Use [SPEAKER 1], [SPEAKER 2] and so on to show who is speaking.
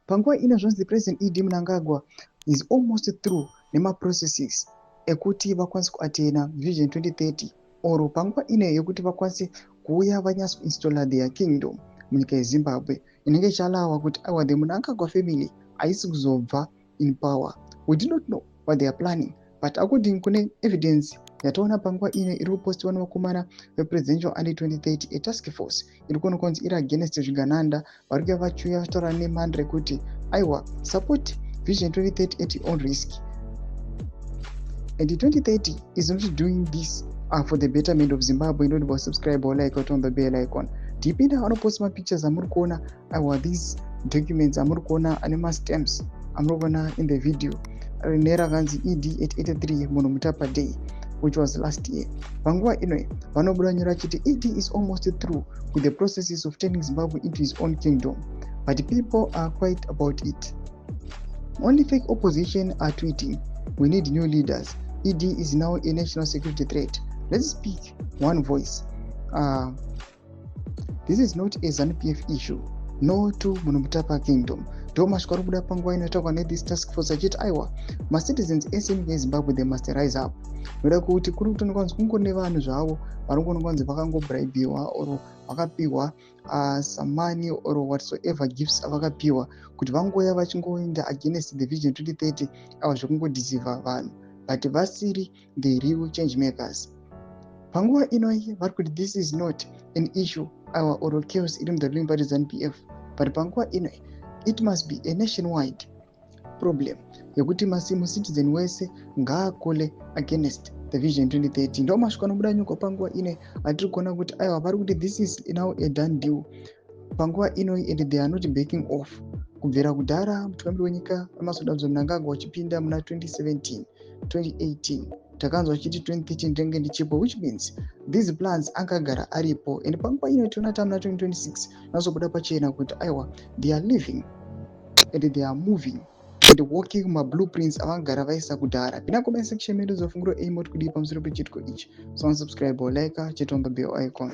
[SPEAKER 1] Panguva ino zvanzi President Idi Mnangagwa is almost through processes ekuti vakwanise kuatena Vision 2030 oro panguva ino yekuti vakwanise kuuya vanyatso installa their kingdom munyika yeZimbabwe inenge ichalawa kuti awa the Mnangagwa family haisi kuzobva in power. We do not know what they are planning, but according kune evidence yataona panguva ino iri kupostiwa nevakomana vepresidential under 2030 task force iri kuona kunzi iri against zvigananda vari kuuya vachiuya vachitaura nemhando rekuti aiwa support Vision 2030 at your own risk. And the 2030 is not doing this for the betterment of Zimbabwe. Don't forget to subscribe or like or turn the bell icon. Dipinda vanopost pictures amuri kuona aiwa these documents amuri kuona ane mastamps amuri kuona in the video nerakanzi ED 883 munhu mutapa day which was last year. Panguva ino vanobuda nyora chiti ED is almost through with the processes of turning Zimbabwe into his own kingdom, but people are quiet about it. Only fake opposition are tweeting, we need new leaders. ED is now a national security threat. Let's speak one voice. This is not a ZANU-PF issue. No to Munumutapa kingdom. Thomas Karubuda Panguva inotaurwa this task force achiti aiwa macitizens ese munyika yeZimbabwe they must rise up. Noda kuti kuri kutoonekwa kunzi kungori nevanhu zvavo vari kunzi vakangobraibiwa oro vakapiwa some money or whatsoever gifts avakapiwa kuti vangoya vachingoenda against the Vision 2030 ava zvekungodeceiva vanhu, but vasiri the real change makers. Panguva inoi vari kuti this is not an issue or chaos iri muruling party ZANU-PF, but panguva inoi it must be a nationwide problem yekuti citizen wese ngaakole against the Vision 2030. Ndo masvika nobuda nyuko panguva ine atiri kuona kuti aiwa vari kuti this is now a done deal panguva inoi, and they are not backing off. Kubvira kudhara mutungamiri wenyika Emerson Mnangagwa wachipinda muna 2017 2018 takanzwa chiti 2013 ndenge ndichipo, which means these plans angagara aripo, and panguva ino tiona tamuna 2026 nazobuda pachena kuti aiwa they are living and they are moving and walking mablueprints avangagara vaisa kudhara. Pinda comment section medu zofunguro aimot kudi pamusoro pechitiko ichi. So subscribe or like chetonga bell icon.